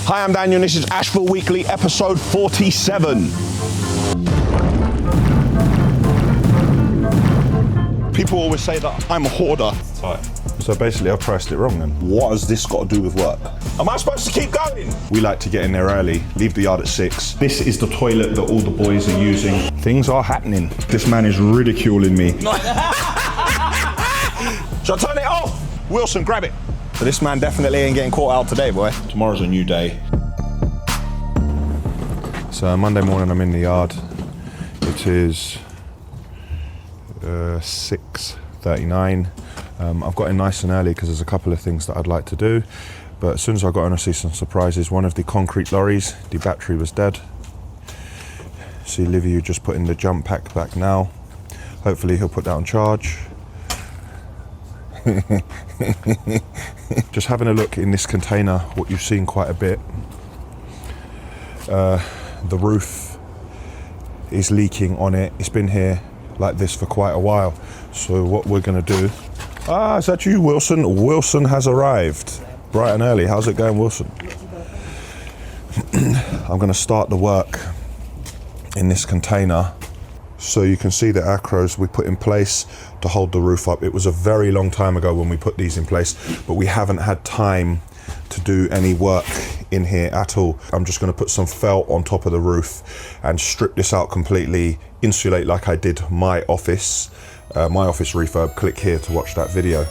Hi, I'm Daniel and this is Ashville Weekly, episode 47. People always say that I'm a hoarder. Right. So basically I've priced it wrong then. What has this got to do with work? Am I supposed to keep going? We like to get in there early, leave the yard at 6. This is the toilet that all the boys are using. Things are happening. This man is ridiculing me. Should I turn it off? Wilson, grab it. So this man definitely ain't getting caught out today, boy. Tomorrow's a new day. So Monday morning I'm in the yard. It is 6:39. I've got in nice and early because there's a couple of things that I'd like to do. But as soon as I got in, I see some surprises. One of the concrete lorries, the battery was dead. See Livy just putting the jump pack back now. Hopefully he'll put that on charge. Just having a look in this container, what you've seen quite a bit. The roof is leaking on it. It's been here like this for quite a while. So what we're gonna do, is that you, Wilson? Wilson has arrived bright and early. How's it going, Wilson? I'm gonna start the work in this container. So you can see the acros we put in place to hold the roof up. It was a very long time ago when we put these in place, but we haven't had time to do any work in here at all. I'm just gonna put some felt on top of the roof and strip this out completely, insulate like I did my office refurb. Click here to watch that video.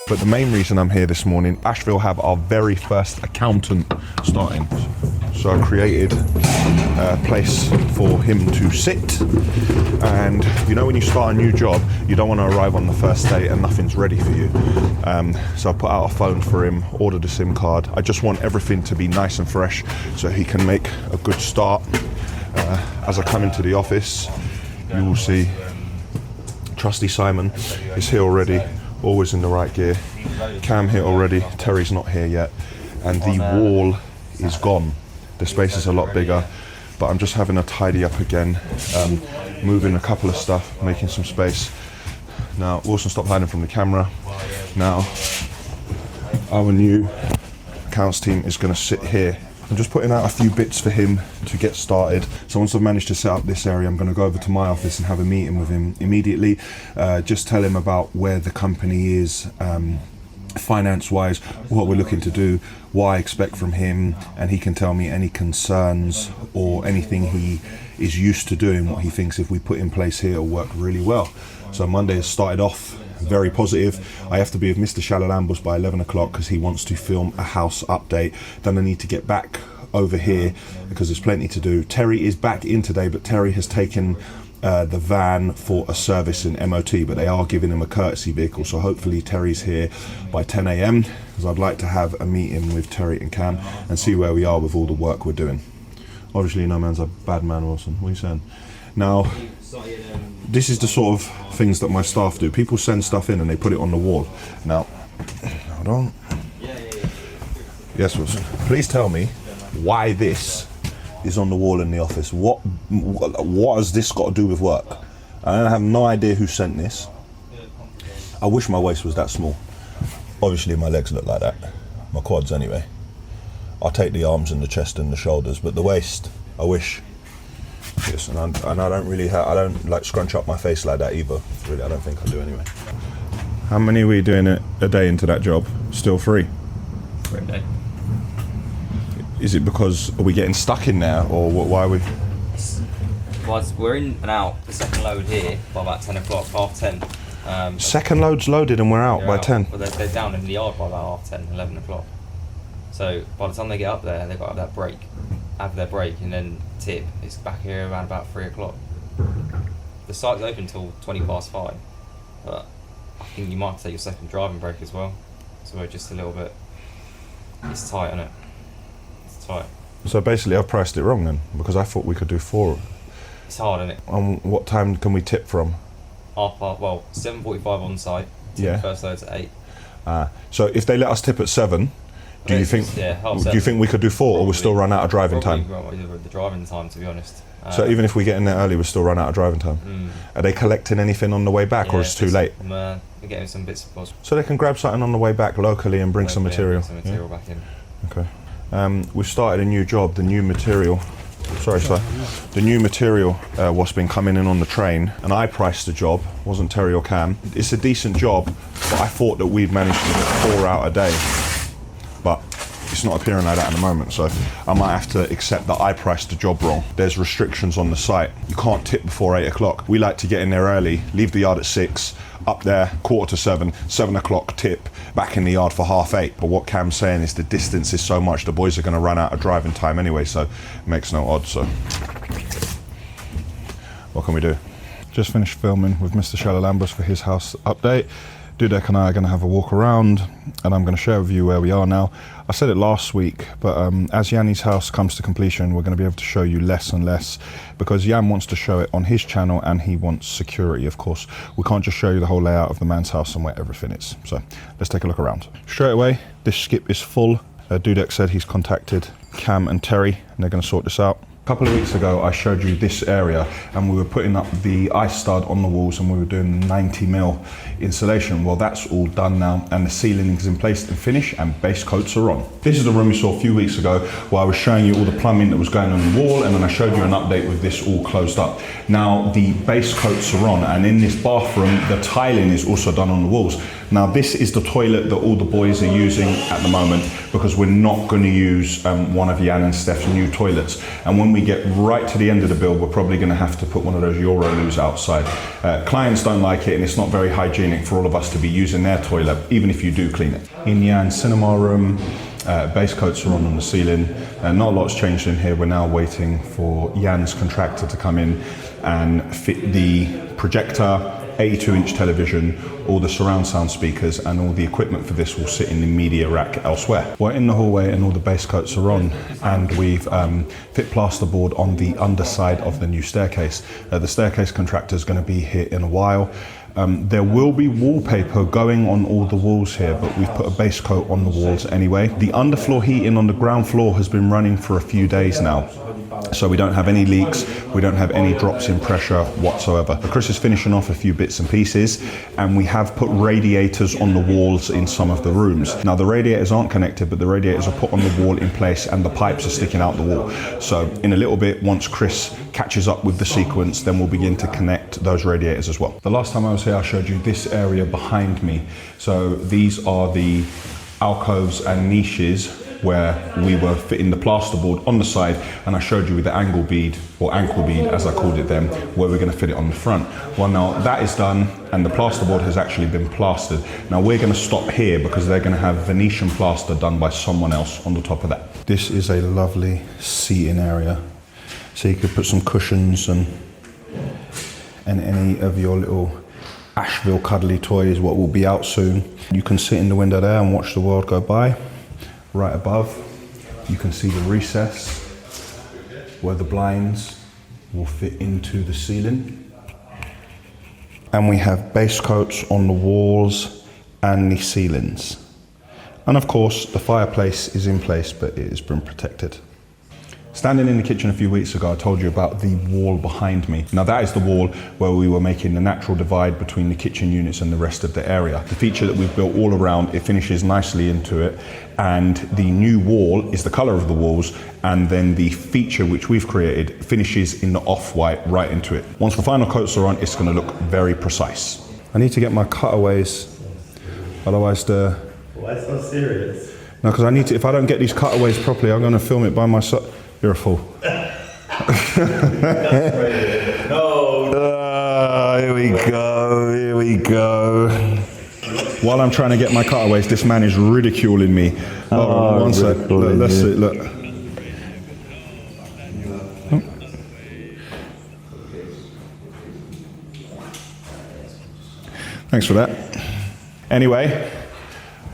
But the main reason I'm here this morning, Ashville have our very first accountant starting. So I created a place for him to sit. And you know when you start a new job, you don't want to arrive on the first day and nothing's ready for you. So I put out a phone for him, ordered a SIM card. I just want everything to be nice and fresh so he can make a good start. As I come into the office, you will see Trusty Simon is here already. Always in the right gear. Cam here already, Terry's not here yet. And the wall is gone. The space is a lot bigger, but I'm just having a tidy up again, moving a couple of stuff, making some space. Now, Wilson, stop hiding from the camera. Now, our new accounts team is gonna sit here. I'm just putting out a few bits for him to get started. So once I've managed to set up this area, I'm going to go over to my office and have a meeting with him immediately. Just tell him about where the company is, finance-wise, what we're looking to do, what I expect from him, and he can tell me any concerns or anything he is used to doing, what he thinks if we put in place here will work really well. So Monday has started off very positive. I have to be with Mr. Shalalambos by 11 o'clock because he wants to film a house update. Then I need to get back over here because there's plenty to do. Terry is back in today, but Terry has taken the van for a service in MOT, but they are giving him a courtesy vehicle. So hopefully Terry's here by 10 a.m. because I'd like to have a meeting with Terry and Cam and see where we are with all the work we're doing. Obviously, no man's a bad man, Wilson. What are you saying? Now, this is the sort of things that my staff do. People send stuff in and they put it on the wall. Now, hold on. Yes, Wilson. Please tell me why this is on the wall in the office. What has this got to do with work? I have no idea who sent this. I wish my waist was that small. Obviously, my legs look like that. My quads, anyway. I'll take the arms and the chest and the shoulders, but the waist, I wish. Yes, and I don't really I don't like scrunch up my face like that either. Really, I don't think I do anyway. How many are we doing a day into that job? Still 3? 3 a day. Is it because are we getting stuck in there, or why are we? Well, we're in and out the second load here by about 10 o'clock, half 10. Second load's loaded and we're out by 10. Well, they're down in the yard by about half 10, 11 o'clock. So by the time they get up there, they've got to have that break, have their break, and then tip. It's back here around about 3 o'clock. The site's open till 20 past 5, but I think you might have to take your second driving break as well. So we're just a little bit. It's tight, isn't it? It's tight. So basically, I've priced it wrong then, because I thought we could do 4. It's hard, isn't it? What time can we tip from? 7:45 on site. Yeah. First load's at 8. So if they let us tip at 7, do you think? Yeah, half do you think we could do 4, or we'll still run out of driving time? The driving time, to be honest. So even if we get in there early, we'll still run out of driving time. Are they collecting anything on the way back, or it's too late? We're getting some bits of. So they can grab something on the way back locally and bring some material. Some material back in. Okay. We've started a new job. The new material. Sorry, sir. The new material what's been coming in on the train, and I priced the job. Wasn't Terry or Cam. It's a decent job, but I thought that we'd managed to get 4 out a day. But it's not appearing like that at the moment, so I might have to accept that I priced the job wrong. There's restrictions on the site. You can't tip before 8 o'clock. We like to get in there early, leave the yard at 6, up there, 6:45, 7 o'clock tip, back in the yard for 8:30. But what Cam's saying is the distance is so much, the boys are going to run out of driving time anyway, so it makes no odds. So what can we do? Just finished filming with Mr. Shalalambos for his house update. Dudek and I are going to have a walk around, and I'm going to share with you where we are now. I said it last week, but as Yanni's house comes to completion, we're going to be able to show you less and less, because Yan wants to show it on his channel and he wants security, of course. We can't just show you the whole layout of the man's house and where everything is. So let's take a look around. Straight away, this skip is full. Dudek said he's contacted Cam and Terry, and they're going to sort this out. A couple of weeks ago, I showed you this area, and we were putting up the ice stud on the walls, and we were doing 90mm insulation. Well, that's all done now, and the ceiling is in place and finished, and base coats are on. This is the room we saw a few weeks ago, where I was showing you all the plumbing that was going on the wall, and then I showed you an update with this all closed up. Now, the base coats are on, and in this bathroom, the tiling is also done on the walls. Now, this is the toilet that all the boys are using at the moment, because we're not going to use one of Yan and Steph's new toilets. And when we get right to the end of the build, we're probably going to have to put one of those Euroloos outside. Clients don't like it, and it's not very hygienic for all of us to be using their toilet, even if you do clean it. In Yan's cinema room, base coats are on the ceiling. Not a lot's changed in here. We're now waiting for Yan's contractor to come in and fit the projector, 82-inch television, all the surround sound speakers, and all the equipment for this will sit in the media rack elsewhere. We're in the hallway and all the base coats are on, and we've fit plasterboard on the underside of the new staircase. The staircase contractor is going to be here in a while. There will be wallpaper going on all the walls here, but we've put a base coat on the walls anyway. The underfloor heating on the ground floor has been running for a few days now, so we don't have any leaks, we don't have any drops in pressure whatsoever. But Chris is finishing off a few bits and pieces, and we have put radiators on the walls in some of the rooms. Now, the radiators aren't connected, but the radiators are put on the wall in place, and the pipes are sticking out the wall. So in a little bit, once Chris catches up with the sequence, then we'll begin to connect those radiators as well. The last time I was here, I showed you this area behind me. So these are the alcoves and niches where we were fitting the plasterboard on the side, and I showed you with the angle bead, or ankle bead as I called it then, where we're going to fit it on the front. Well, now that is done, and the plasterboard has actually been plastered. Now we're going to stop here because they're going to have Venetian plaster done by someone else on the top of that. This is a lovely seating area, so you could put some cushions and and any of your little Ashville cuddly toys, what will be out soon. You can sit in the window there and watch the world go by. Right above, you can see the recess where the blinds will fit into the ceiling. And we have base coats on the walls and the ceilings. And of course, the fireplace is in place, but it has been protected. Standing in the kitchen a few weeks ago, I told you about the wall behind me. Now that is the wall where we were making the natural divide between the kitchen units and the rest of the area. The feature that we've built all around, it finishes nicely into it, and the new wall is the color of the walls, and then the feature which we've created finishes in the off-white right into it. Once the final coats are on, it's gonna look very precise. I need to get my cutaways, otherwise Why so serious? No, because I need to, if I don't get these cutaways properly, I'm gonna film it by myself. You're a fool. No. Here we go, here we go. While I'm trying to get my cutaways, this man is ridiculing me. Oh, one sec. Look, let's see, look. Oh. Thanks for that. Anyway,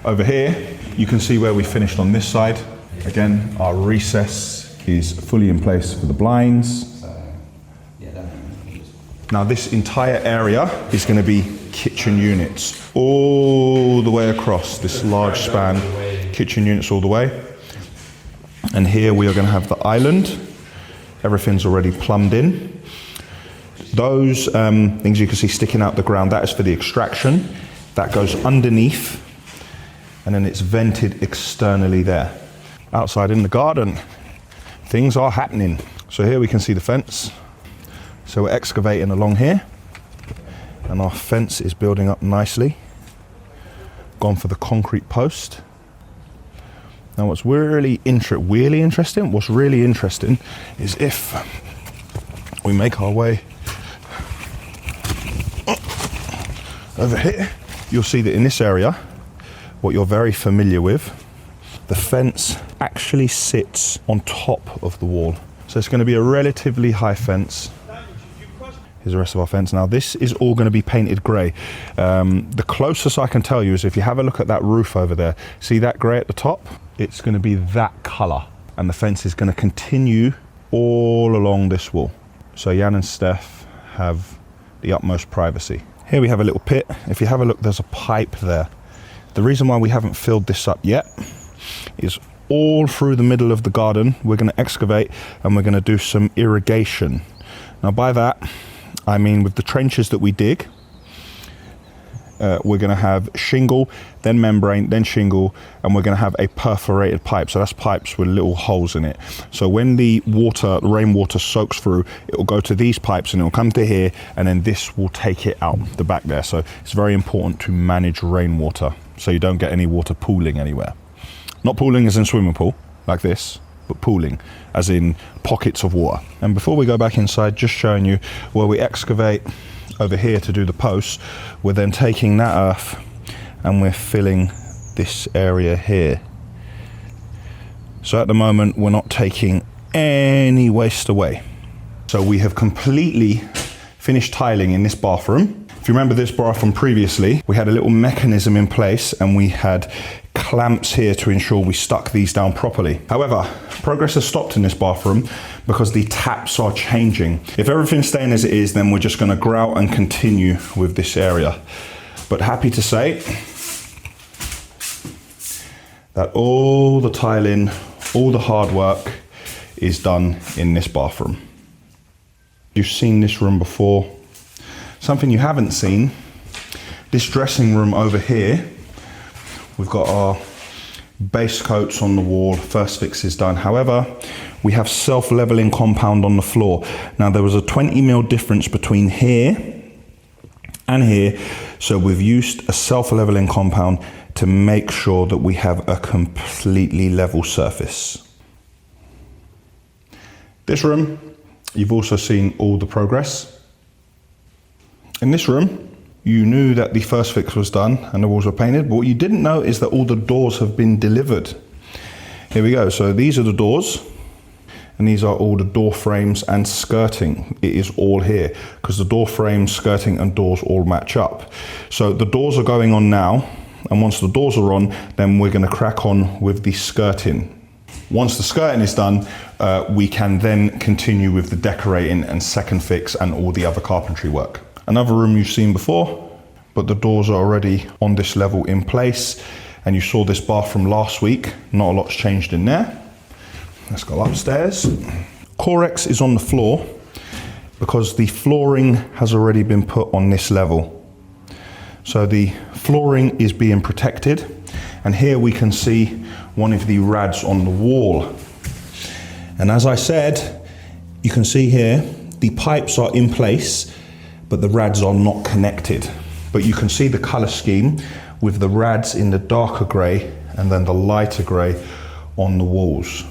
over here, you can see where we finished on this side. Again, our recess is fully in place for the blinds. Now this entire area is going to be kitchen units all the way across this large span, kitchen units all the way. And here we are going to have the island. Everything's already plumbed in. Those things you can see sticking out the ground, that is for the extraction. That goes underneath, and then it's vented externally there. Outside in the garden, things are happening. So here we can see the fence. So we're excavating along here, and our fence is building up nicely. Gone for the concrete post. Now what's really interesting is if we make our way over here, you'll see that in this area, what you're very familiar with, the fence actually sits on top of the wall. So it's going to be a relatively high fence. Here's the rest of our fence. Now this is all going to be painted grey. The closest I can tell you is if you have a look at that roof over there, see that grey at the top? It's going to be that colour. And the fence is going to continue all along this wall. So Jan and Steph have the utmost privacy. Here we have a little pit. If you have a look, there's a pipe there. The reason why we haven't filled this up yet is all through the middle of the garden, we're going to excavate and we're going to do some irrigation. Now by that, I mean with the trenches that we dig, we're going to have shingle, then membrane, then shingle, and we're going to have a perforated pipe. So that's pipes with little holes in it. So when the rainwater soaks through, it will go to these pipes and it will come to here, and then this will take it out the back there. So it's very important to manage rainwater so you don't get any water pooling anywhere. Not pooling as in swimming pool, like this, but pooling as in pockets of water. And before we go back inside, just showing you where we excavate over here to do the posts, we're then taking that earth and we're filling this area here. So at the moment, we're not taking any waste away. So we have completely finished tiling in this bathroom. If you remember this bathroom previously, we had a little mechanism in place and we had clamps here to ensure we stuck these down properly. However, progress has stopped in this bathroom because the taps are changing. If everything's staying as it is, then we're just going to grout and continue with this area. But happy to say that all the tiling, all the hard work is done in this bathroom. You've seen this room before. Something you haven't seen, this dressing room over here, we've got our base coats on the wall, first fix is done. However, we have self-leveling compound on the floor. Now there was a 20mm difference between here and here, so we've used a self-leveling compound to make sure that we have a completely level surface. This room, you've also seen all the progress. In this room, you knew that the first fix was done and the walls were painted, but what you didn't know is that all the doors have been delivered. Here we go, so these are the doors, And these are all the door frames and skirting. It is all here because the door frame, skirting and doors all match up. So the doors are going on now, and once the doors are on, then we're going to crack on with the skirting. Once the skirting is done, we can then continue with the decorating and second fix and all the other carpentry work. Another room you've seen before, but the doors are already on this level in place. And you saw this bathroom last week. Not a lot's changed in there. Let's go upstairs. Corex is on the floor because the flooring has already been put on this level. So the flooring is being protected. And here we can see one of the rads on the wall. And as I said, you can see here, the pipes are in place, but the rads are not connected. But you can see the color scheme with the rads in the darker gray and then the lighter gray on the walls.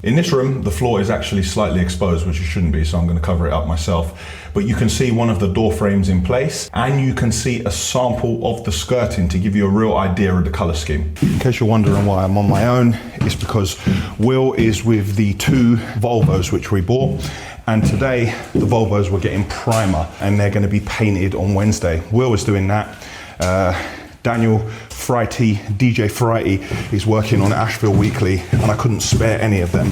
In this room, the floor is actually slightly exposed, which it shouldn't be, so I'm going to cover it up myself. But you can see one of the door frames in place, and you can see a sample of the skirting to give you a real idea of the color scheme. In case you're wondering why I'm on my own, it's because Will is with the 2 Volvos which we bought. And today, the Volvos were getting primer, and they're going to be painted on Wednesday. Will is doing that. Daniel Frighty, DJ Frighty, is working on Ashville Weekly, and I couldn't spare any of them.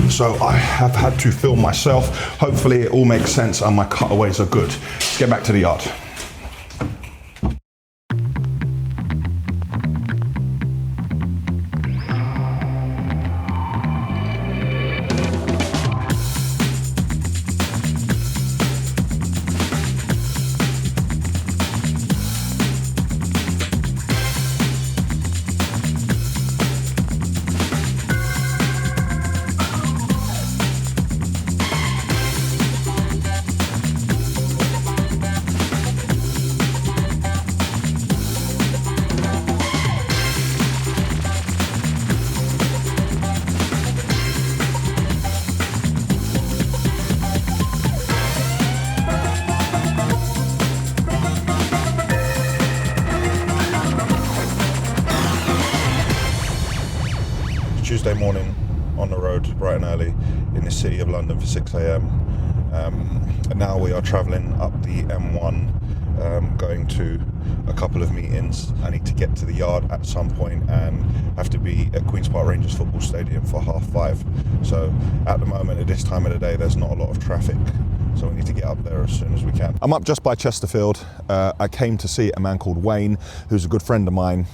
So I have had to film myself. Hopefully it all makes sense and my cutaways are good. Let's get back to the yard. Tuesday morning on the road bright and early in the city of London for 6 a.m. And now we are travelling up the M1, going to a couple of meetings. I need to get to the yard at some point and have to be at Queen's Park Rangers football stadium for 5:30. So at the moment, at this time of the day, there's not a lot of traffic. So we need to get up there as soon as we can. I'm up just by Chesterfield. I came to see a man called Wayne, who's a good friend of mine.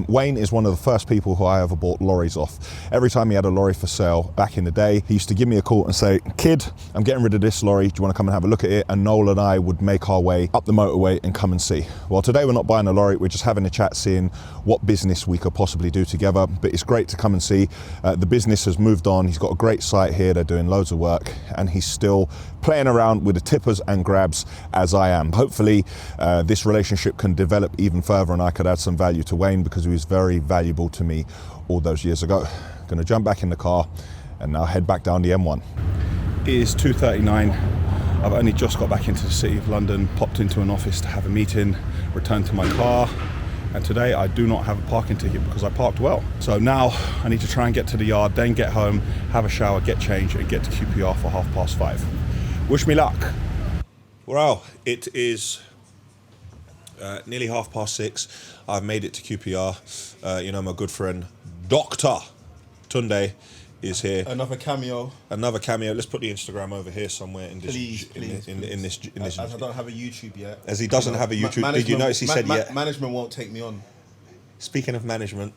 Wayne is one of the first people who I ever bought lorries off. Every time he had a lorry for sale back in the day, he used to give me a call and say, "Kid, I'm getting rid of this lorry. Do you want to come and have a look at it?" And Noel and I would make our way up the motorway and come and see. Well, today we're not buying a lorry. We're just having a chat, seeing what business we could possibly do together. But it's great to come and see. The business has moved on. He's got a great site here. They're doing loads of work, and he's still playing around with the tippers and grabs as I am. Hopefully this relationship can develop even further and I could add some value to Wayne, because he was very valuable to me all those years ago. Gonna jump back in the car and now head back down the M1. It is 2:39. I've only just got back into the city of London, popped into an office to have a meeting, returned to my car, and today I do not have a parking ticket because I parked well. So now I need to try and get to the yard, then get home, have a shower, get changed, and get to QPR for 5:30. Wish me luck. Well, it is nearly 6:30. I've made it to QPR. You know, my good friend Dr. Tunde is here. Another cameo. Another cameo. Let's put the Instagram over here somewhere in this. Please. In this. As I don't have a YouTube yet. As he doesn't have a YouTube. Did you notice he said yet? Management won't take me on. Speaking of management,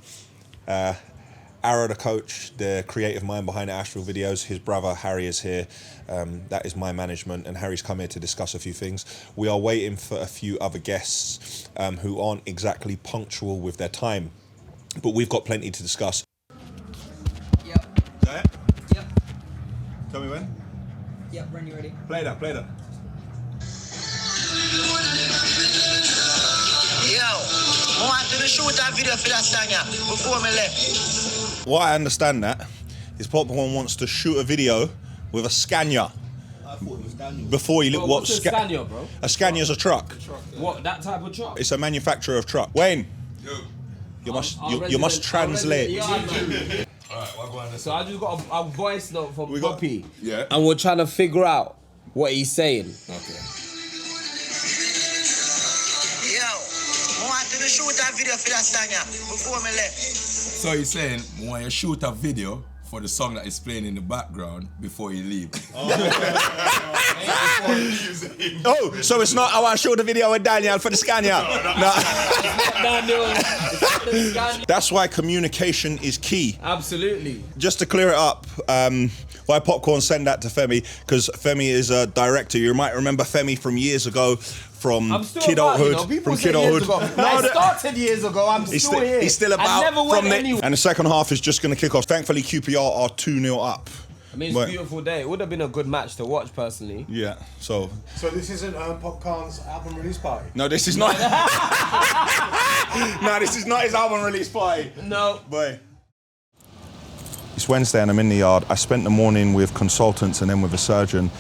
Ara, the coach, the creative mind behind the Ashville videos, his brother Harry is here. That is my management, and Harry's come here to discuss a few things. We are waiting for a few other guests who aren't exactly punctual with their time, but we've got plenty to discuss. Yep. Is that it? Yep. Tell me when. Yep, when you're ready. Play that. Yo, I want to shoot that video for that song before me left. What I understand that is Popcorn wants to shoot a video with a Scania. I thought it was Daniel. Before you look, What's a Scania, bro? A Scania's a truck. What, that type of truck? It's a manufacturer of truck. Wayne, you must translate. Alright, what go on So I just got a voice note from Poppy. Yeah. And we're trying to figure out what he's saying. Okay. Yo, I want to shoot a video for that song before me left. So he's saying, when you shoot a video for the song that is playing in the background before you leave. Oh, so it's not, I want to shoot a video with Daniel for the Scania. No. That's why communication is key. Absolutely. Just to clear it up, why Popcorn sent that to Femi, because Femi is a director. You might remember Femi from years ago, from I'm still kidulthood. about, you know, From people say years kidulthood. ago. I started years ago, I'm still here. He's still about. I never went from the, anywhere. and the second half is just going to kick off. Thankfully, QPR are 2-0 up. I mean, it's a beautiful day. It would have been a good match to watch, personally. Yeah, so this isn't Popcorn's album release party? no, this is not. No, this is not his album release party. No. Boy. It's Wednesday and I'm in the yard. I spent the morning with consultants and then with a surgeon.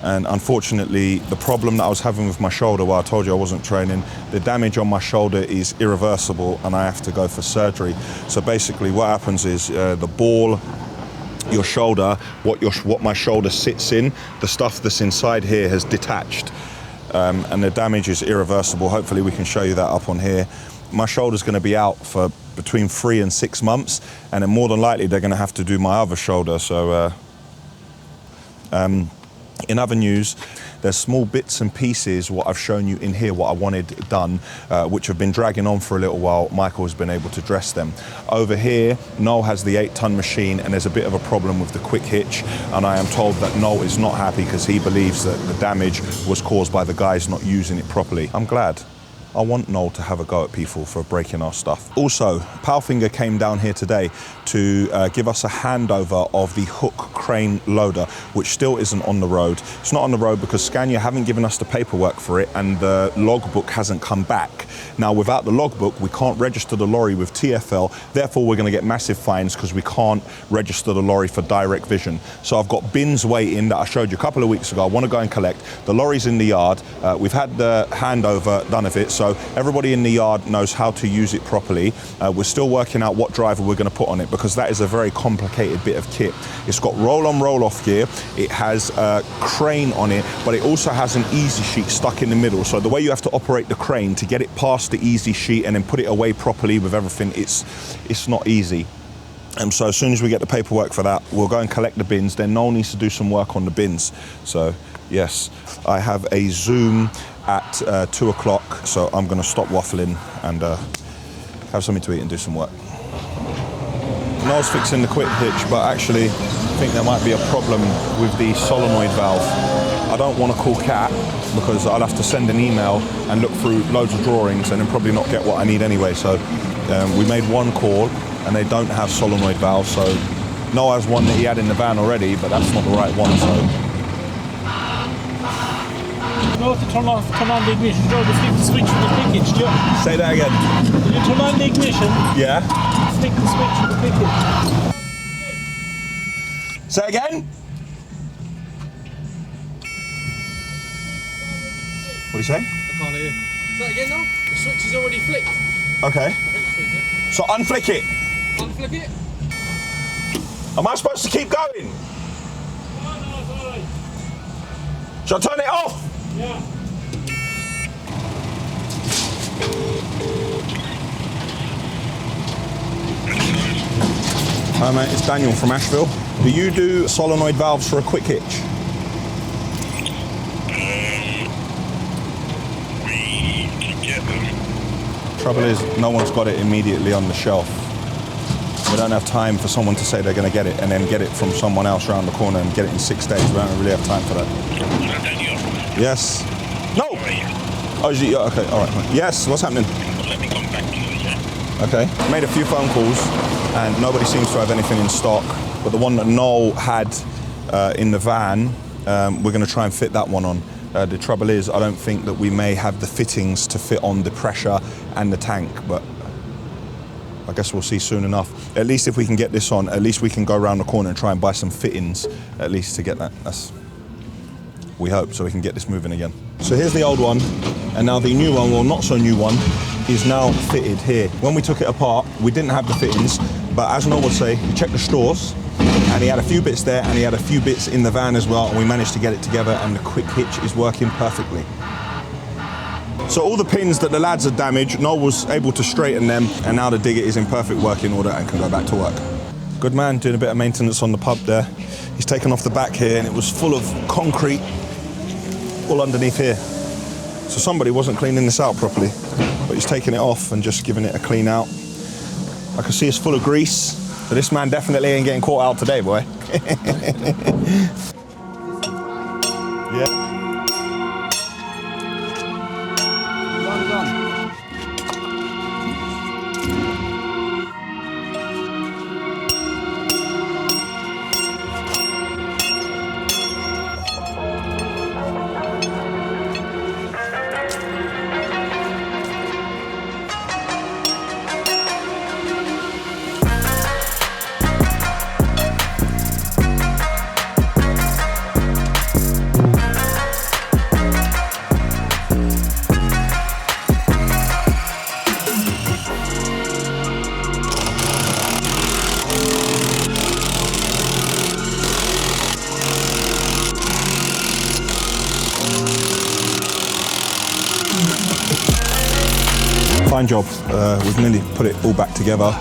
And unfortunately, the problem that I was having with my shoulder, well, I told you I wasn't training, the damage on my shoulder is irreversible and I have to go for surgery. So basically what happens is the ball, your shoulder, what my shoulder sits in, the stuff that's inside here has detached. And the damage is irreversible. Hopefully we can show you that up on here. My shoulder's going to be out for between 3 and 6 months, and then more than likely they're going to have to do my other shoulder. So in other news, there's small bits and pieces, what I've shown you in here, what I wanted done, which have been dragging on for a little while. Michael has been able to dress them. Over here, Noel has the 8-ton machine and there's a bit of a problem with the quick hitch. And I am told that Noel is not happy because he believes that the damage was caused by the guys not using it properly. I'm glad. I want Noel to have a go at people for breaking our stuff. Also, Powfinger came down here today to give us a handover of the hook crane loader, which still isn't on the road. It's not on the road because Scania haven't given us the paperwork for it and the logbook hasn't come back. Now, without the logbook, we can't register the lorry with TfL. Therefore, we're going to get massive fines because we can't register the lorry for direct vision. So I've got bins waiting that I showed you a couple of weeks ago. I want to go and collect. The lorry's in the yard. We've had the handover done of it. So everybody in the yard knows how to use it properly. We're still working out what driver we're going to put on it because that is a very complicated bit of kit. It's got roll-on, roll-off gear. It has a crane on it, but it also has an easy sheet stuck in the middle. So the way you have to operate the crane to get it past the easy sheet and then put it away properly with everything, it's not easy. And so as soon as we get the paperwork for that, we'll go and collect the bins. Then Noel needs to do some work on the bins. So yes, I have a Zoom at 2 o'clock, so I'm going to stop waffling and have something to eat and do some work. Noel's fixing the quick hitch, but actually I think there might be a problem with the solenoid valve. I don't want to call Cat because I'll have to send an email and look through loads of drawings and then probably not get what I need anyway. So we made one call and they don't have solenoid valves. So Noel has one that he had in the van already, but that's not the right one. So You know to turn on the ignition, you stick the switch with the quick hitch, do you? say that again. When you turn on the ignition, Yeah. stick the switch with the quick hitch. Say again. What do you say? I can't hear. Say that again now? The switch is already flicked. Okay. So unflick it. Unflick it. Am I supposed to keep going? Shall I turn it off? Yeah. Hi mate, it's Daniel from Ashville. Do you do solenoid valves for a quick hitch? We can get them. Trouble is, no one's got it immediately on the shelf. We don't have time for someone to say they're going to get it and then get it from someone else around the corner and get it in 6 days. We don't really have time for that. Yes. No. Oh, is it? Okay, all right. Yes, what's happening? Let me come back to you, yeah? Okay. Made a few phone calls and nobody seems to have anything in stock. But the one that Noel had in the van, we're going to try and fit that one on. The trouble is, I don't think that we may have the fittings to fit on the pressure and the tank, but I guess we'll see soon enough. At least if we can get this on, at least we can go around the corner and try and buy some fittings, at least to get that. That's, we hope, so we can get this moving again. So here's the old one, and now the new one, well, not so new one, is now fitted here. When we took it apart, we didn't have the fittings, but as Noel would say, he checked the straws, and he had a few bits there, and he had a few bits in the van as well, and we managed to get it together, and the quick hitch is working perfectly. So all the pins that the lads had damaged, Noel was able to straighten them, and now the digger is in perfect working order and can go back to work. Good man, doing a bit of maintenance on the pub there. He's taken off the back here, and it was full of concrete all underneath here. So somebody wasn't cleaning this out properly, but he's taking it off and just giving it a clean out. I can see it's full of grease, so this man definitely ain't getting caught out today, boy. Yeah. Fine job. We've nearly put it all back together.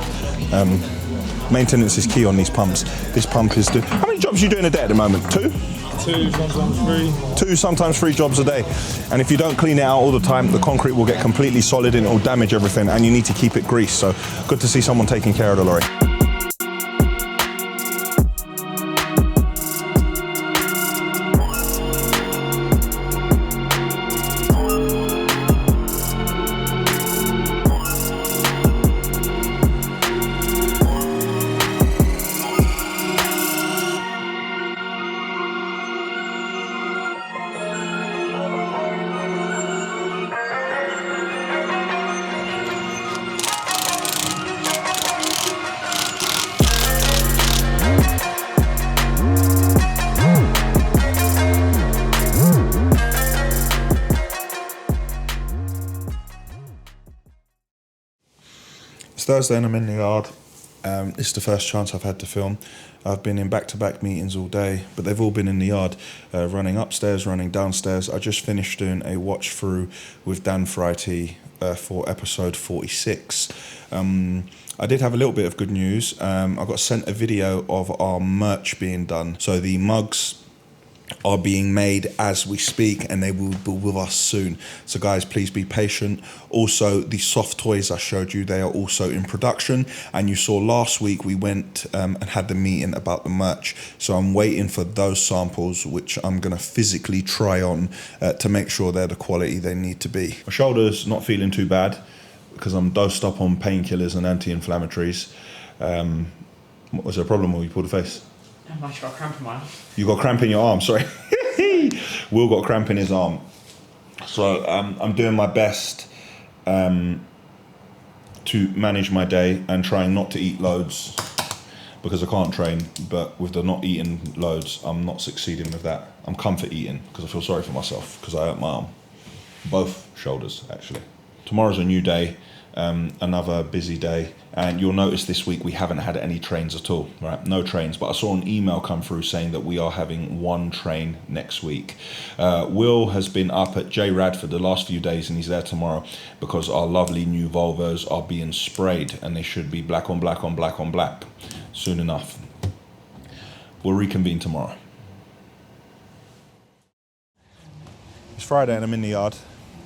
Maintenance is key on these pumps. This pump is how many jobs are you doing a day at the moment? Two? Two, sometimes three. Two, sometimes three jobs a day. And if you don't clean it out all the time, the concrete will get completely solid and it will damage everything, and you need to keep it greased. So good to see someone taking care of the lorry. It's Thursday and I'm in the yard. It's the first chance I've had to film. I've been in back-to-back meetings all day, but they've all been in the yard, running upstairs, running downstairs. I just finished doing a watch through with Dan Frighty for episode 46. I did have a little bit of good news. I got sent a video of our merch being done. So the mugs are being made as we speak, and they will be with us soon. So guys, please be patient. Also, the soft toys I showed you, they are also in production, and you saw last week we went and had the meeting about the merch. So I'm waiting for those samples, which I'm gonna physically try on to make sure they're the quality they need to be. My shoulder's not feeling too bad because I'm dosed up on painkillers and anti-inflammatories. What was there a problem when you pulled the face? I've got a cramp in my arm. You got cramp in your arm, sorry. Will got cramp in his arm. So I'm doing my best to manage my day and trying not to eat loads because I can't train, but with the not eating loads, I'm not succeeding with that. I'm comfort eating because I feel sorry for myself because I hurt my arm. Both shoulders, actually. Tomorrow's a new day. Another busy day, and you'll notice this week we haven't had any trains at all, right? No trains, but I saw an email come through saying that we are having one train next week. Will has been up at J Radford the last few days, and he's there tomorrow because our lovely new Volvos are being sprayed, and they should be black on black on black on black soon enough. We'll reconvene tomorrow. It's Friday and I'm in the yard.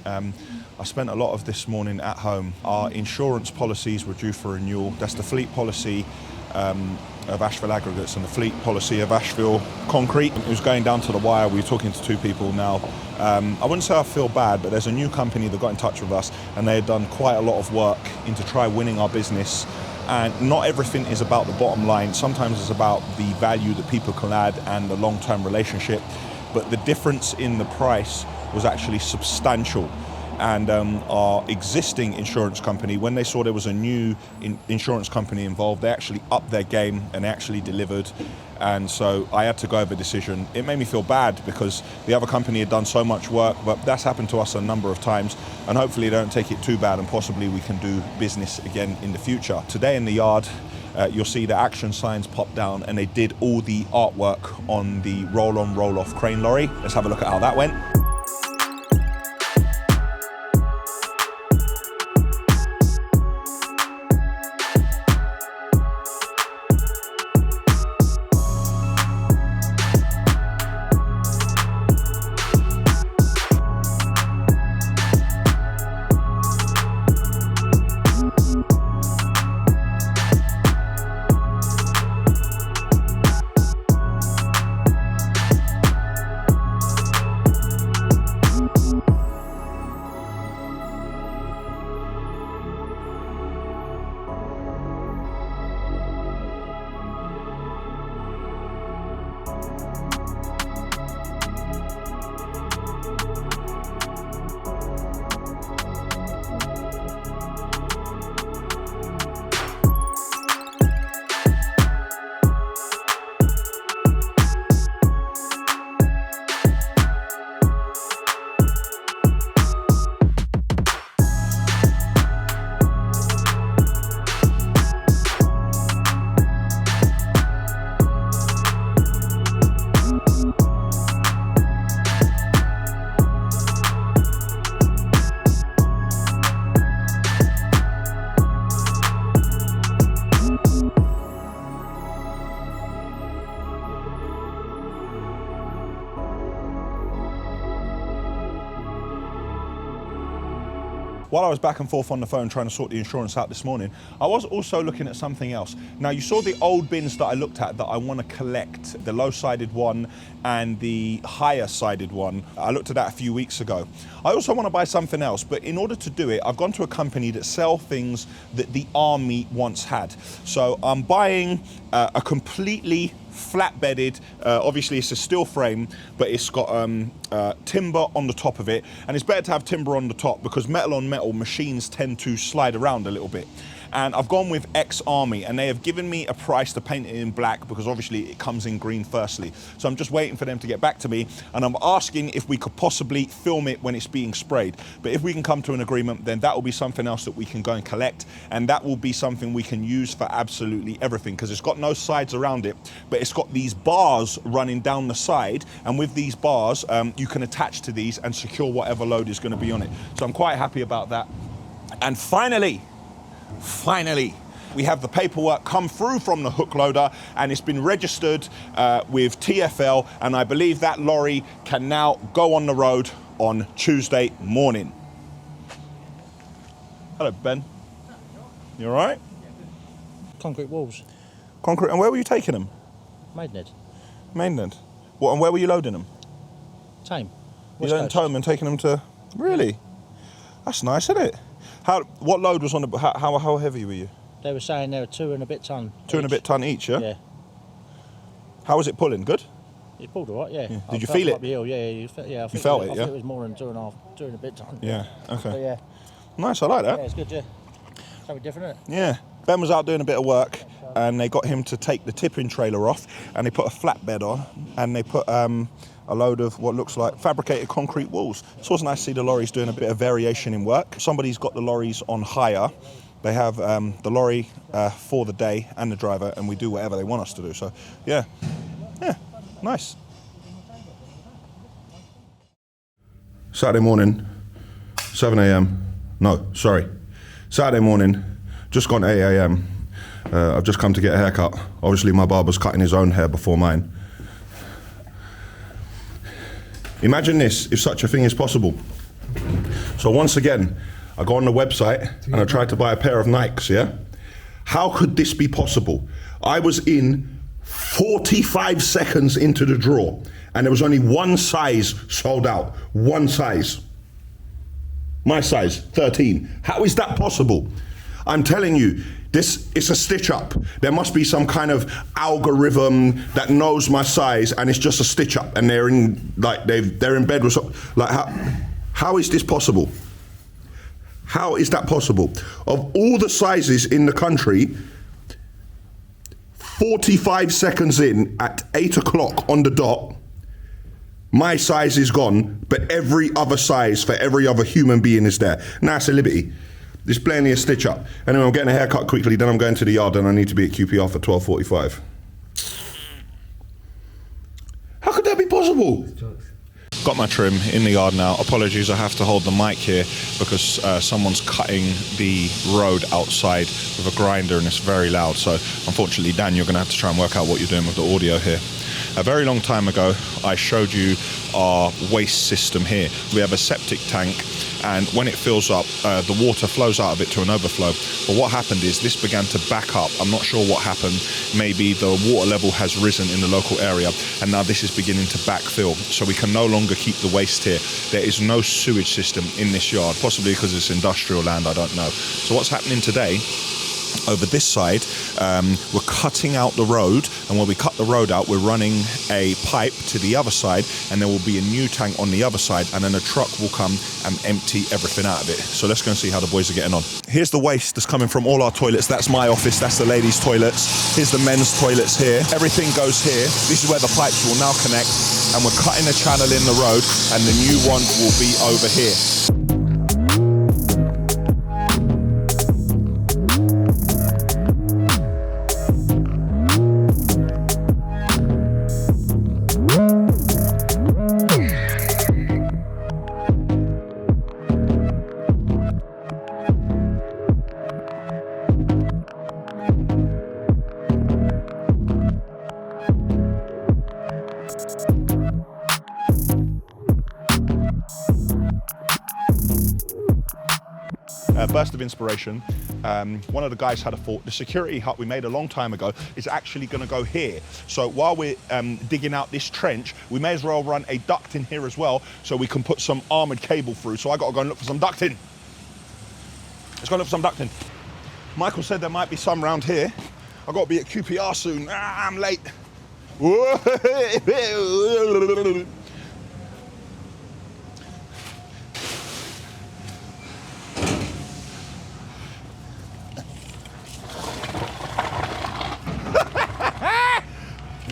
I spent a lot of this morning at home. Our insurance policies were due for renewal. That's the fleet policy of Ashville Aggregates and the fleet policy of Ashville Concrete. It was going down to the wire. We were talking to two people now. I wouldn't say I feel bad, but there's a new company that got in touch with us, and they had done quite a lot of work into try winning our business. And not everything is about the bottom line. Sometimes it's about the value that people can add and the long-term relationship. But the difference in the price was actually substantial. and our existing insurance company, when they saw there was a new insurance company involved, they actually upped their game and actually delivered. And so I had to go over a decision. It made me feel bad because the other company had done so much work, but that's happened to us a number of times, and hopefully they don't take it too bad, and possibly we can do business again in the future. Today in the yard, you'll see the action signs pop down, and they did all the artwork on the roll-on, roll-off crane lorry. Let's have a look at how that went. While I was back and forth on the phone trying to sort the insurance out this morning, I was also looking at something else. Now, you saw the old bins that I looked at that I want to collect, the low-sided one and the higher-sided one. I looked at that a few weeks ago. I also want to buy something else, but in order to do it, I've gone to a company that sell things that the army once had. So I'm buying a completely flat-bedded, obviously it's a steel frame, but it's got timber on the top of it, and it's better to have timber on the top because metal on metal machines tend to slide around a little bit. And I've gone with ex-Army, and they have given me a price to paint it in black because obviously it comes in green firstly. So I'm just waiting for them to get back to me, and I'm asking if we could possibly film it when it's being sprayed. But if we can come to an agreement, then that will be something else that we can go and collect, and that will be something we can use for absolutely everything because it's got no sides around it, but it's got these bars running down the side, and with these bars, you can attach to these and secure whatever load is going to be on it. So I'm quite happy about that. And finally, we have the paperwork come through from the hook loader, and it's been registered with TfL, and I believe that lorry can now go on the road on Tuesday morning. Hello, Ben. You all right? Concrete walls. Concrete, and where were you taking them? Maidenhead. Maidenhead. What, and where were you loading them? Tame. You loading Tome and taking them to... Really? That's nice, isn't it? What load was on the... How heavy were you? They were saying they were 2 and a bit ton. 2 and a bit ton each, yeah? Yeah. How was it pulling? Good? It pulled all right, yeah. Did you feel it? Up the hill, yeah. I think felt it, I yeah? think it was more than 2 and a bit ton. Yeah, okay. But yeah. Nice, I like that. Yeah, it's good, yeah. Something different, isn't it? Yeah. Ben was out doing a bit of work, and they got him to take the tipping trailer off, and they put a flatbed on, and they put a load of what looks like fabricated concrete walls. So it was nice to see the lorries doing a bit of variation in work. Somebody's got the lorries on hire. They have the lorry for the day and the driver, and we do whatever they want us to do. So, yeah, nice. Saturday morning, 7 a.m. No, sorry. Saturday morning, just gone 8 a.m. I've just come to get a haircut. Obviously, my barber's cutting his own hair before mine. Imagine this, if such a thing is possible. So once again, I go on the website and I tried to buy a pair of Nikes, yeah? How could this be possible? I was in 45 seconds into the draw, and there was only one size sold out. One size. My size, 13. How is that possible? I'm telling you, this is a stitch up. There must be some kind of algorithm that knows my size, and it's just a stitch up, and they're in bed with something. Like, how is this possible? How is that possible? Of all the sizes in the country, 45 seconds in at 8 o'clock on the dot, my size is gone, but every other size for every other human being is there. Now it's a liberty. There's plenty of stitch up. Anyway, I'm getting a haircut quickly, then I'm going to the yard and I need to be at QPR for 12:45. How could that be possible? Got my trim in the yard now. Apologies, I have to hold the mic here because someone's cutting the road outside with a grinder and it's very loud. So unfortunately, Dan, you're going to have to try and work out what you're doing with the audio here. A very long time ago, I showed you our waste system here. We have a septic tank, and when it fills up, the water flows out of it to an overflow. But what happened is this began to back up. I'm not sure what happened. Maybe the water level has risen in the local area, and now this is beginning to backfill. So we can no longer keep the waste here. There is no sewage system in this yard, possibly because it's industrial land, I don't know. So what's happening today, over this side, we're cutting out the road, and when we cut the road out, we're running a pipe to the other side, and there will be a new tank on the other side, and then a truck will come and empty everything out of it. So let's go and see how the boys are getting on. Here's the waste that's coming from all our toilets. That's my office, that's the ladies' toilets. Here's the men's toilets here. Everything goes here. This is where the pipes will now connect, and we're cutting a channel in the road, and the new one will be over here. Burst of inspiration. One of the guys had a thought. The security hut we made a long time ago is actually going to go here. So while we're digging out this trench, we may as well run a duct in here as well, so we can put some armoured cable through. So I got to go and look for some ducting. Let's go look for some ducting. Michael said there might be some around here. I've got to be at QPR soon. I'm late.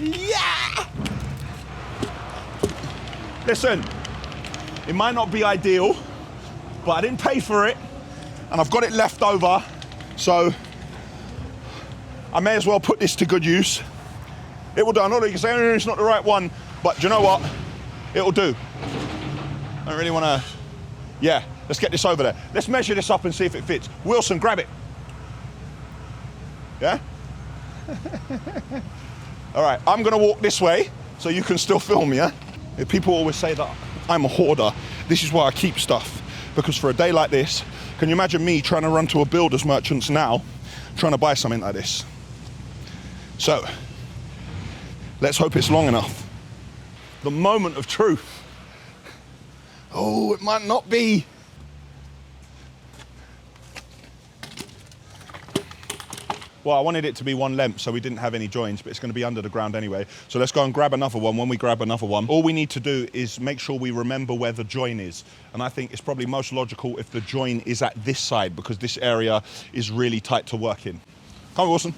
Yeah! Listen, it might not be ideal, but I didn't pay for it, and I've got it left over, so I may as well put this to good use. It will do. I know that you can say, oh, it's not the right one, but do you know what? It'll do. I don't really want to... Yeah, let's get this over there. Let's measure this up and see if it fits. Wilson, grab it. Yeah? All right, I'm gonna walk this way so you can still film, yeah? People always say that I'm a hoarder. This is why I keep stuff, because for a day like this, can you imagine me trying to run to a builder's merchants now, trying to buy something like this? So, let's hope it's long enough. The moment of truth. Oh, it might not be. Well, I wanted it to be one length, so we didn't have any joins, but it's going to be under the ground anyway. So let's go and grab another one. When we grab another one, all we need to do is make sure we remember where the join is. And I think it's probably most logical if the join is at this side, because this area is really tight to work in. Come on, Wilson.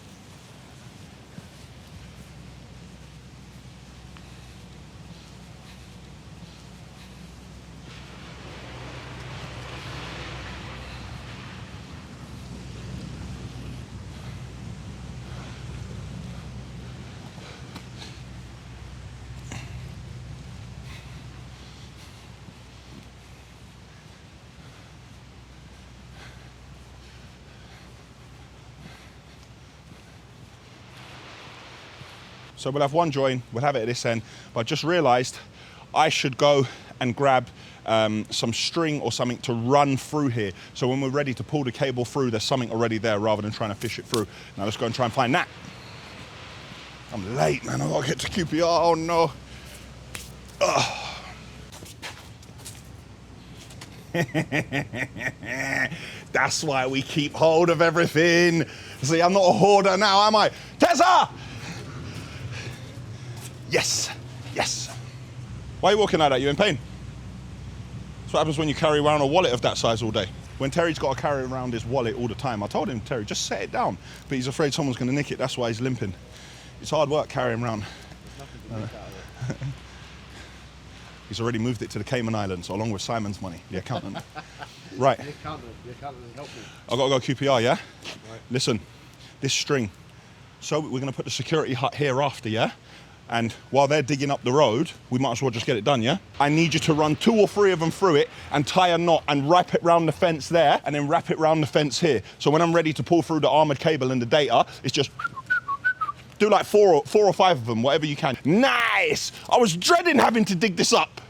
So we'll have one join, we'll have it at this end, but I just realized I should go and grab some string or something to run through here. So when we're ready to pull the cable through, there's something already there rather than trying to fish it through. Now let's go and try and find that. I'm late, man, I've got to get to QPR, oh no. That's why we keep hold of everything. See, I'm not a hoarder now, am I? Tessa! Yes, yes. Why are you walking like that? You in pain? That's what happens when you carry around a wallet of that size all day. when Terry's got to carry around his wallet all the time, I told him, Terry, just set it down. But he's afraid someone's going to nick it. That's why he's limping. It's hard work carrying around. He's already moved it to the Cayman Islands along with Simon's money, the accountant. Right. The accountant is helpful. I've got to go QPR, yeah? Right. Listen, this string. So we're going to put the security hut here after, yeah? And while they're digging up the road, we might as well just get it done, yeah? I need you to run 2 or 3 of them through it and tie a knot and wrap it round the fence there and then wrap it round the fence here. So when I'm ready to pull through the armoured cable and the data, it's just do like 4 or 5 of them, whatever you can. Nice! I was dreading having to dig this up.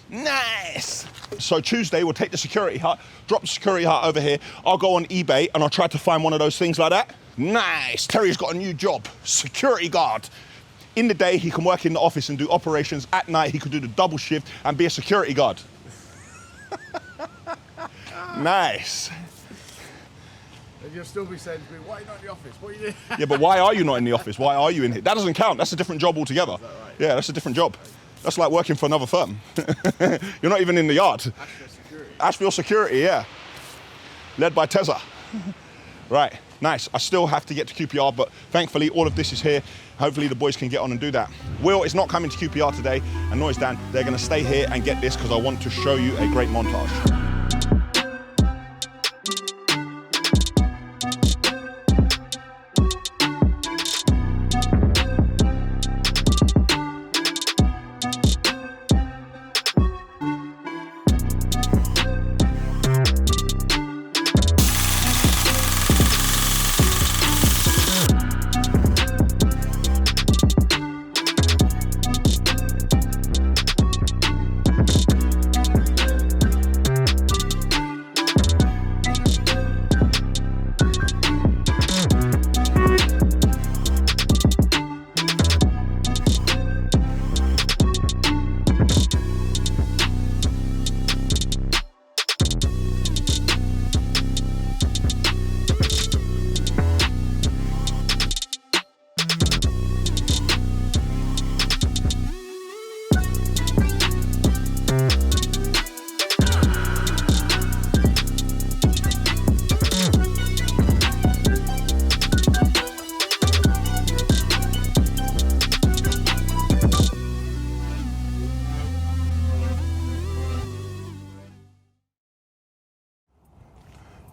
Nice! So Tuesday, we'll take the security hut, drop the security hut over here. I'll go on eBay and I'll try to find one of those things like that. Nice! Terry's got a new job, security guard. In the day, he can work in the office and do operations. At night, he could do the double shift and be a security guard. Nice. And you'll still be saying to me, why are you not in the office? What are you doing? Yeah, but why are you not in the office? Why are you in here? That doesn't count. That's a different job altogether. Is that right? Yeah, that's a different job. That's like working for another firm. You're not even in the yard. Ashville Security. Ashville Security, yeah. Led by Tezza. Right, nice. I still have to get to QPR, but thankfully all of this is here. Hopefully the boys can get on and do that. Will is not coming to QPR today, and nor is Dan. They're going to stay here and get this because I want to show you a great montage.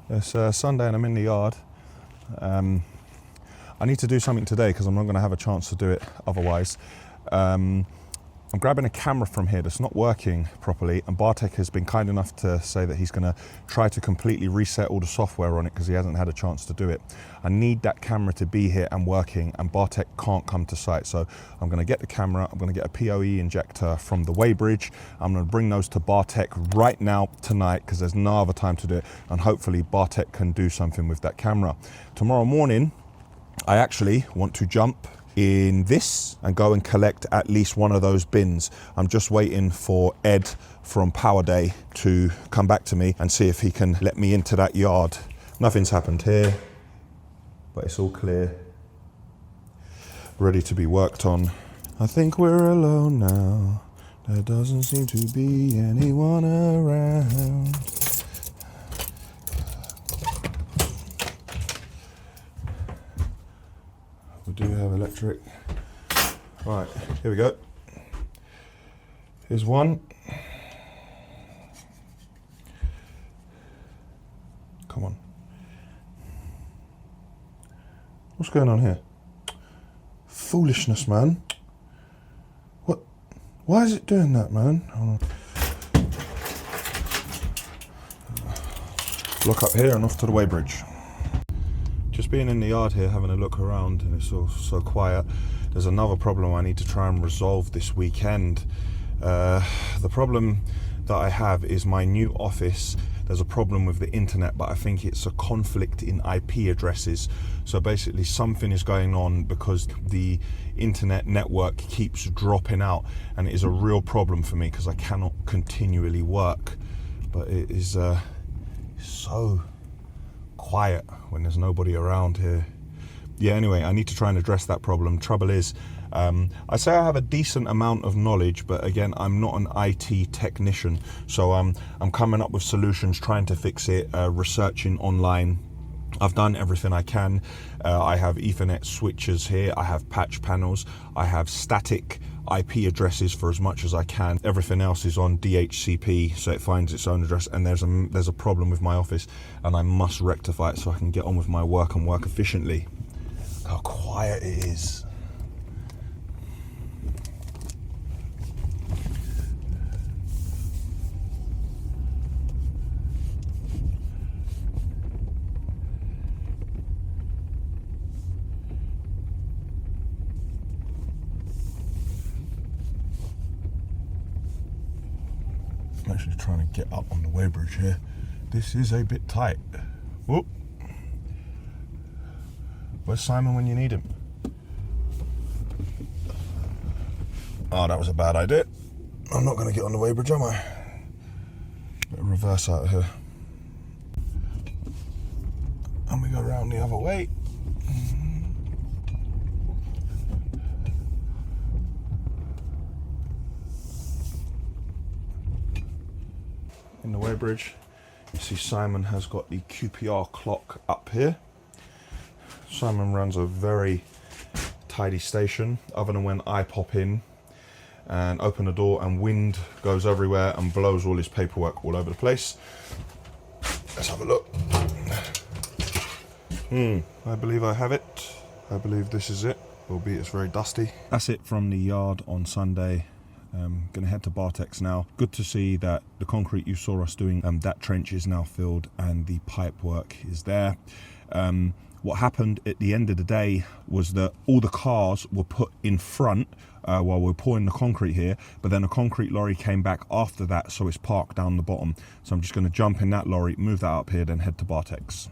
It's Sunday and I'm in the yard. I need to do something today because I'm not going to have a chance to do it otherwise. I'm grabbing a camera from here that's not working properly, and Bartek has been kind enough to say that he's going to try to completely reset all the software on it because he hasn't had a chance to do it. I need that camera to be here and working, and Bartek can't come to site. So I'm going to get the camera, I'm going to get a PoE injector from the weighbridge. I'm going to bring those to Bartek right now tonight because there's no other time to do it, and hopefully Bartek can do something with that camera. Tomorrow morning, I actually want to jump in this and go and collect at least one of those bins. I'm just waiting for Ed from Power Day to come back to me and see if he can let me into that yard. Nothing's happened here, but it's all clear, ready to be worked on. I think we're alone now. There doesn't seem to be anyone around. We do have electric. Right, here we go. Here's one. Come on. What's going on here? Foolishness, man. What? Why is it doing that, man? Hold on. Look up here and off to the weighbridge. Just being in the yard here, having a look around, and it's all so quiet. There's another problem I need to try and resolve this weekend. The problem that I have is my new office. There's a problem with the internet, but I think it's a conflict in IP addresses. So basically something is going on because the internet network keeps dropping out, and it is a real problem for me because I cannot continually work. But it is so quiet when there's nobody around here. Yeah, anyway, I need to try and address that problem. Trouble is, I say I have a decent amount of knowledge, but again, I'm not an IT technician. So I'm coming up with solutions, trying to fix it, researching online. I've done everything I can. I have Ethernet switches here. I have patch panels. I have static IP addresses for as much as I can. Everything else is on DHCP, so it finds its own address. And there's a problem with my office, and I must rectify it so I can get on with my work and work efficiently. How quiet it is. I'm actually trying to get up on the weighbridge here. This is a bit tight. Whoop. Where's Simon when you need him? Oh, that was a bad idea. I'm not going to get on the weighbridge, am I? Better reverse out of here. And we go around the other way. In the weighbridge, you see Simon has got the QPR clock up here. Simon runs a very tidy station, other than when I pop in and open the door and wind goes everywhere and blows all his paperwork all over the place. Let's have a look. I believe I have it. I believe this is it, albeit it's very dusty. That's it from the yard on Sunday. Gonna head to Bartex now. Good to see that the concrete you saw us doing, that trench is now filled and the pipe work is there. What happened at the end of the day was that all the cars were put in front while we were pouring the concrete here, but then a concrete lorry came back after that, so it's parked down the bottom. So I'm just going to jump in that lorry, move that up here, then head to Bartex.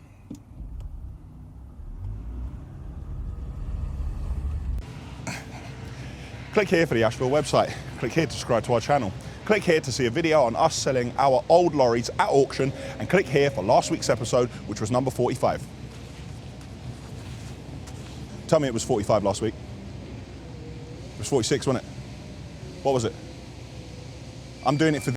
Click here for the Ashville website. Click here to subscribe to our channel. Click here to see a video on us selling our old lorries at auction, and click here for last week's episode, which was number 45. Tell me it was 45 last week. It was 46, wasn't it? What was it? I'm doing it for